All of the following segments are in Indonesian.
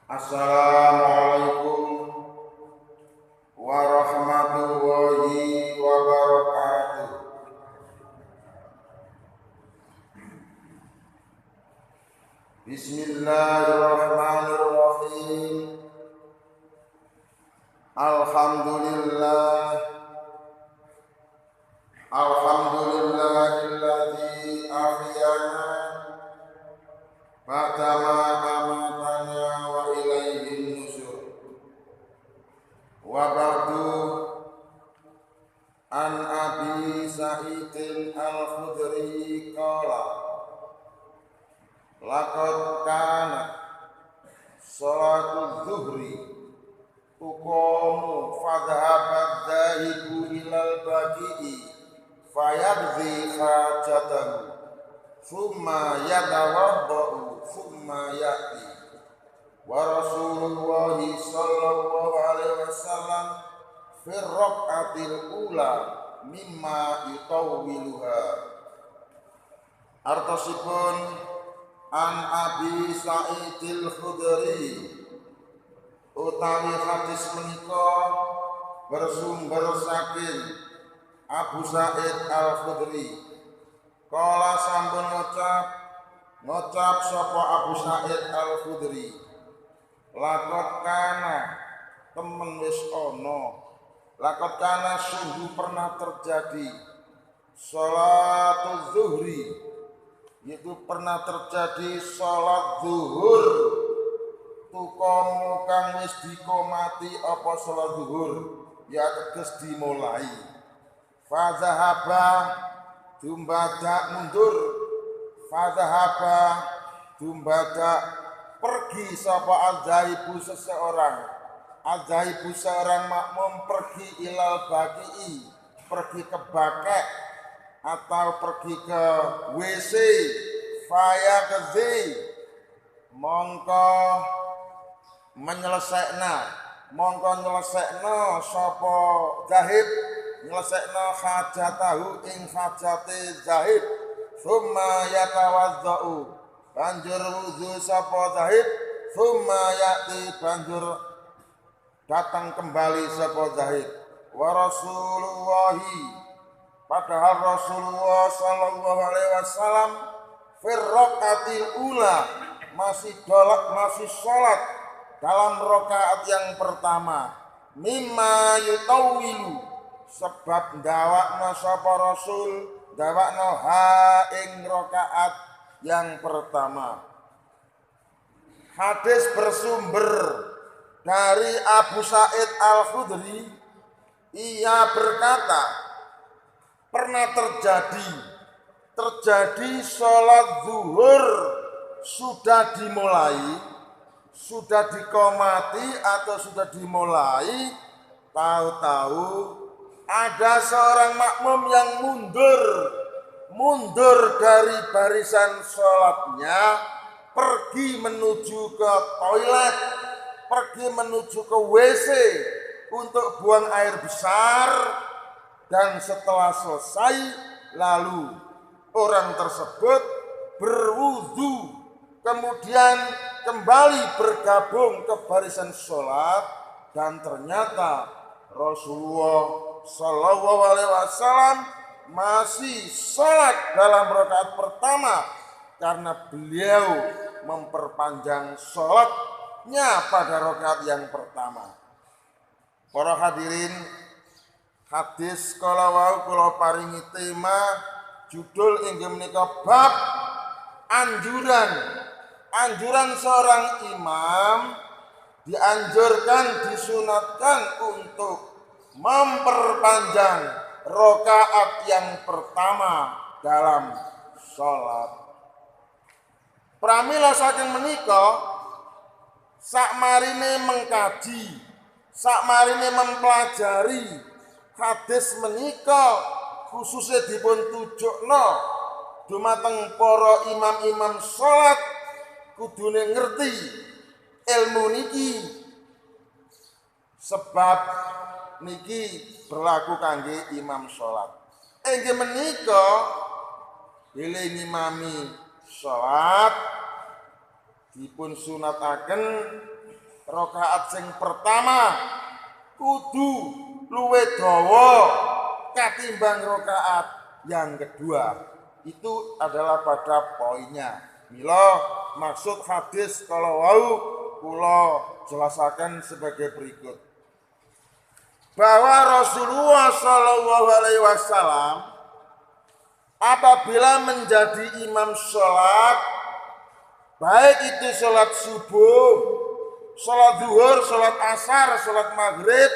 Assalamualaikum warahmatullahi wabarakatuh. Bismillahirrahmanirrahim. Alhamdulillahilladzi ahyana ba'dama amatana wa ilaihin nusyur. Wa ba'du, an Abi Sa'idin Al-Khudri qala laqad kana salatul zuhri tuqamu fadhahabat dhahibu ilal baqi'i fayabzi hajatahu summa yatawadda'u summa ya'ti wa Rasulullah sallallahu alaihi wasallam fi raq'atil ula mimma yutawwiluha. Artosipun an Abi Sa'idil Khudri utawi hadis menika bersumber saking Abu Sa'id Al-Khudri. Kala sampun ngocap sapa Abu Sa'id Al-Khudri, lakot kana temen wis ana, lakot kana sungguh pernah terjadi sholatul zuhri, yaitu pernah terjadi sholat zuhur, tukomu kang wis dikomati apa sholat zuhur, ya teges dimulai. Fazahaba dumbadak mundur, fazahaba dumbadak pergi sapa azaibu seseorang, azaibu seorang makmum pergi ilal baqi'i, pergi ke bakek atau pergi ke WC. Faya kezi mongko nyelesekna sapa zahid, nyelesekna hajatahu ing hajate zahid. Summa yatawadda'u banjur wudu sapa zahid. Summa ya'ti banjur datang kembali sapa zahid. Wa Rasulullahi, padahal Rasulullah sallallahu alaihi wasallam firraqatil ula masih sholat dalam rakaat yang pertama. Mimma yutawwilu sebab ndawakna sapa Rasul, ndawakna ha ing rakaat yang pertama. Hadis bersumber dari Abu Sa'id Al-Khudri. Ia berkata, pernah terjadi sholat zuhur sudah dimulai, sudah dikomati atau sudah dimulai, tahu-tahu ada seorang makmum yang mundur dari barisan sholatnya, pergi menuju ke toilet, pergi menuju ke WC untuk buang air besar, dan setelah selesai lalu orang tersebut berwudu, kemudian kembali bergabung ke barisan sholat, dan ternyata Rasulullah Sallallahu Alaihi Wasallam masih sholat dalam rakaat pertama karena beliau memperpanjang sholatnya pada rakaat yang pertama. Para hadirin, hadis kala wau kula paringi tema judul inggih menika bab anjuran seorang imam dianjurkan, disunatkan untuk memperpanjang rakaat yang pertama dalam sholat. Pramila saking menika sakmarine mengkaji, sakmarine mempelajari hadis menika, khususnya dipun tujukna dumateng para imam-imam sholat, kudune ngerti ilmu niki, sebab niki berlaku kangge imam sholat. Inggih menika bilih ngimami sholat dipun sunataken rakaat sing pertama kudu luwih dawa katimbang rakaat yang kedua. Itu adalah pada poinnya. Mila maksud hadis kalau wau kula jelasaken sebagai berikut. Bahwa Rasulullah Shallallahu Alaihi Wasallam apabila menjadi imam sholat, baik itu sholat subuh, sholat zuhur, sholat asar, sholat maghrib,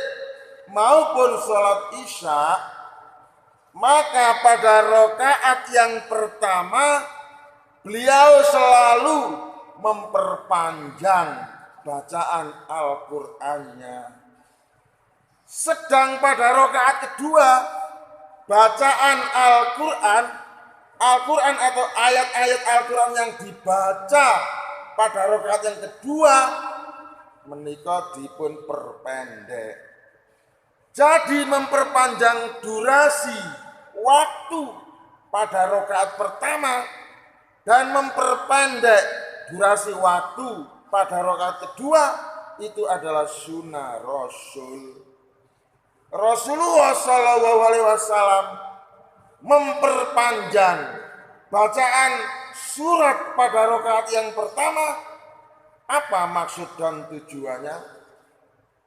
maupun sholat isya, maka pada rakaat yang pertama beliau selalu memperpanjang bacaan Al-Qur'annya. Sedang pada rakaat kedua bacaan Al-Quran atau ayat-ayat Al-Quran yang dibaca pada rakaat yang kedua menika dipun perpendek. Jadi memperpanjang durasi waktu pada rakaat pertama dan memperpendek durasi waktu pada rakaat kedua itu adalah sunnah Rasul. Rasulullah Shallallahu Alaihi Wasallam memperpanjang bacaan surat pada rakaat yang pertama. Apa maksud dan tujuannya?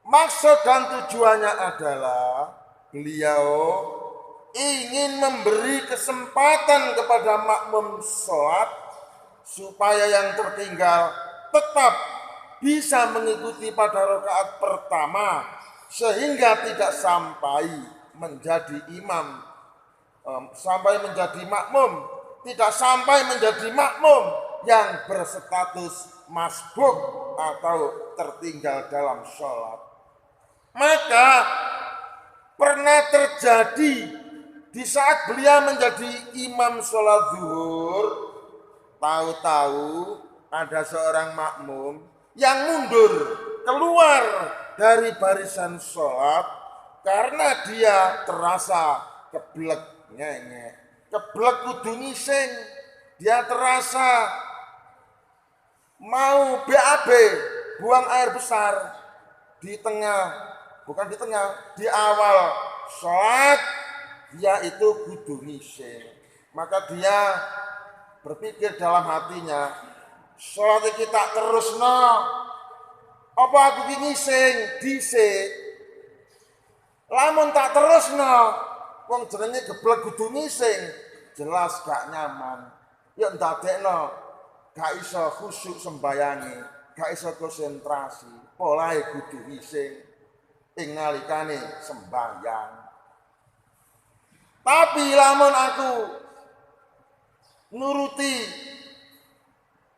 Maksud dan tujuannya adalah beliau ingin memberi kesempatan kepada makmum sholat supaya yang tertinggal tetap bisa mengikuti pada rakaat pertama sehingga tidak sampai menjadi imam, sampai menjadi makmum, tidak sampai menjadi makmum yang berstatus masbuk atau tertinggal dalam sholat. Maka pernah terjadi di saat beliau menjadi imam sholat zuhur, tahu-tahu ada seorang makmum yang mundur keluar dari barisan sholat karena dia terasa keblek ngenge, keblek kudu ngising, dia terasa mau BAB, buang air besar di tengah, bukan di tengah, di awal sholat dia itu kudu ngising. Maka dia berpikir dalam hatinya, sholat kita terus apa aku ngising dhisik, lamun tak terusno wong jenenge geblek kudu ngising, jelas gak nyaman. Ya ndadekno gak iso khusyuk sembayange, gak iso konsentrasi, polahe kudu ngising ing nalikane sembayang. Tapi lamun aku nuruti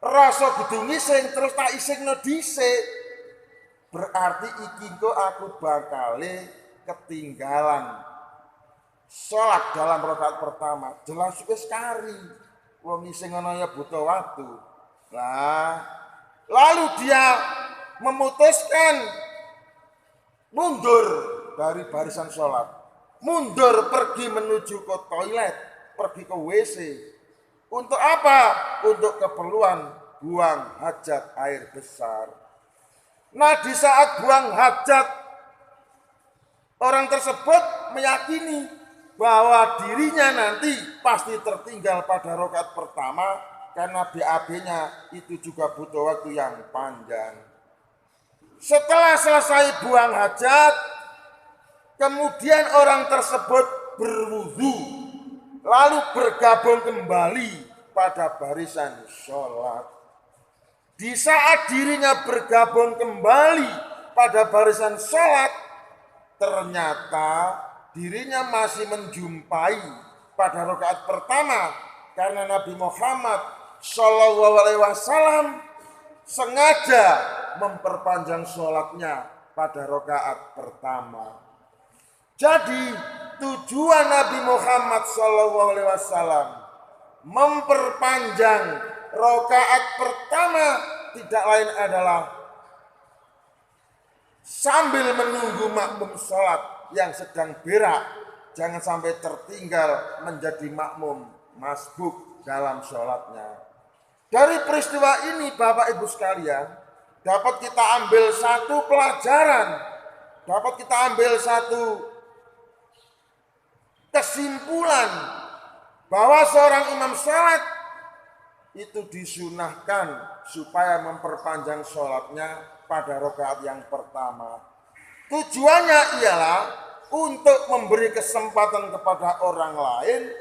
rasa kudu ngising terus tak isingno dhisik, berarti iki kok aku bakale ketinggalan sholat dalam rakaat pertama. Jelas wis kari wong ising ngono ya butuh waktu. Nah, lalu dia memutuskan mundur dari barisan sholat, mundur pergi menuju ke toilet, pergi ke WC. Untuk apa? Untuk keperluan buang hajat air besar. Nah, di saat buang hajat, orang tersebut meyakini bahwa dirinya nanti pasti tertinggal pada rakaat pertama karena BAB-nya itu juga butuh waktu yang panjang. Setelah selesai buang hajat, kemudian orang tersebut berwudu, lalu bergabung kembali pada barisan sholat. Di saat dirinya bergabung kembali pada barisan sholat, ternyata dirinya masih menjumpai pada rakaat pertama karena Nabi Muhammad Shallallahu Alaihi Wasallam sengaja memperpanjang sholatnya pada rakaat pertama. Jadi tujuan Nabi Muhammad Shallallahu Alaihi Wasallam memperpanjang rakaat pertama tidak lain adalah sambil menunggu makmum sholat yang sedang berak, jangan sampai tertinggal menjadi makmum masbuk dalam sholatnya. Dari peristiwa ini Bapak Ibu sekalian, dapat kita ambil satu pelajaran, dapat kita ambil satu kesimpulan bahwa seorang imam sholat itu disunahkan supaya memperpanjang sholatnya pada rakaat yang pertama. Tujuannya ialah untuk memberi kesempatan kepada orang lain,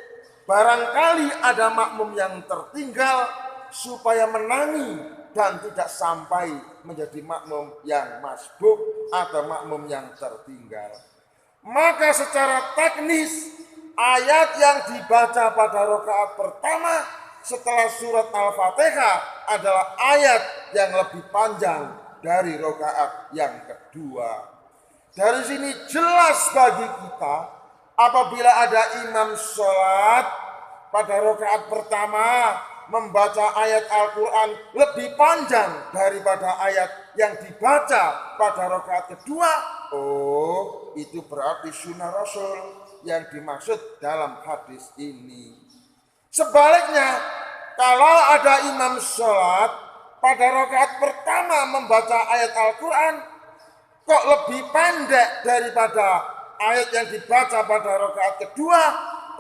barangkali ada makmum yang tertinggal, supaya menangi dan tidak sampai menjadi makmum yang masbuk atau makmum yang tertinggal. Maka secara teknis ayat yang dibaca pada rakaat pertama setelah surat Al-Fatihah adalah ayat yang lebih panjang dari rakaat yang kedua. Dari sini jelas bagi kita apabila ada imam sholat pada rakaat pertama membaca ayat Al-Quran lebih panjang daripada ayat yang dibaca pada rakaat kedua, oh itu berarti sunnah Rasul yang dimaksud dalam hadis ini. Sebaliknya, kalau ada imam sholat pada rakaat pertama membaca ayat Al-Quran kok lebih pendek daripada ayat yang dibaca pada rakaat kedua,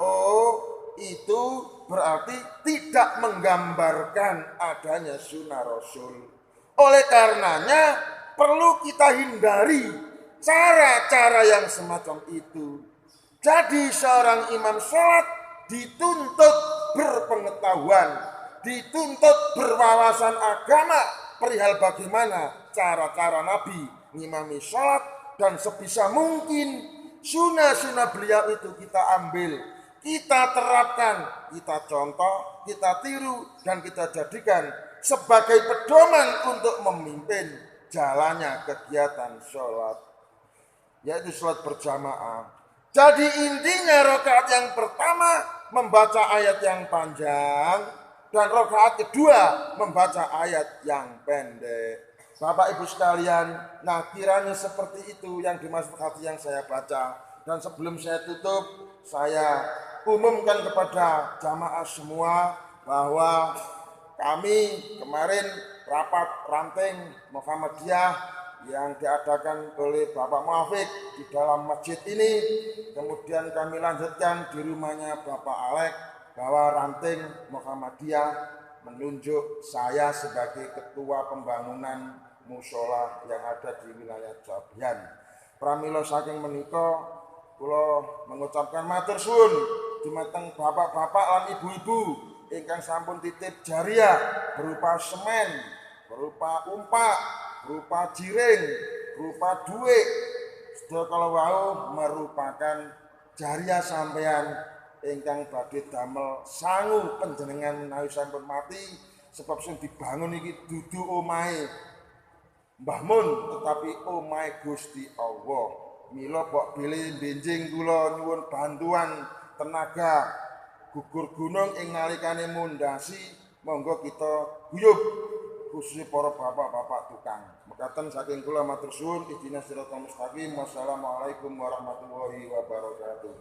oh itu berarti tidak menggambarkan adanya sunnah Rasul. Oleh karenanya perlu kita hindari cara-cara yang semacam itu. Jadi seorang imam sholat dituntut berpengetahuan, dituntut berwawasan agama perihal bagaimana cara-cara Nabi mengimami sholat, dan sebisa mungkin sunnah-sunnah beliau itu kita ambil, kita terapkan, kita contoh, kita tiru, dan kita jadikan sebagai pedoman untuk memimpin jalannya kegiatan sholat, yaitu sholat berjamaah. Jadi intinya rakaat yang pertama membaca ayat yang panjang, dan rakaat kedua membaca ayat yang pendek. Bapak Ibu sekalian, nah kiranya seperti itu yang dimaksud hati yang saya baca. Dan sebelum saya tutup, saya umumkan kepada jamaah semua bahwa kami kemarin rapat ranting Muhammadiyah yang diadakan oleh Bapak Muafiq di dalam masjid ini, kemudian kami lanjutkan di rumahnya Bapak Alek, bahwa ranting Muhammadiyah menunjuk saya sebagai ketua pembangunan musola yang ada di wilayah Jabian. Pramila saking menika kula mengucapkan matur suwun dumateng bapak-bapak lan ibu-ibu ingkang sampun titip jariah berupa semen, berupa umpak, berupa jiring, berupa duit. Sedaya kala wau merupakan jariah sampeyan ingkang badhe damel sangu panjenengan menawi sampun mati, sebab sing dibangun iki dudu omahe Mbah Mun, tetapi omahe Gusti Allah. Mila kok bilih benjing kula nyuwun bantuan tenaga gugur gunung ing nalikane mundhasi, monggo kita guyub khususnya para bapak-bapak tukang. Mekaten saking kula matur suwun, ihdinas siratal mustaqim. Wassalamualaikum warahmatullahi wabarakatuh.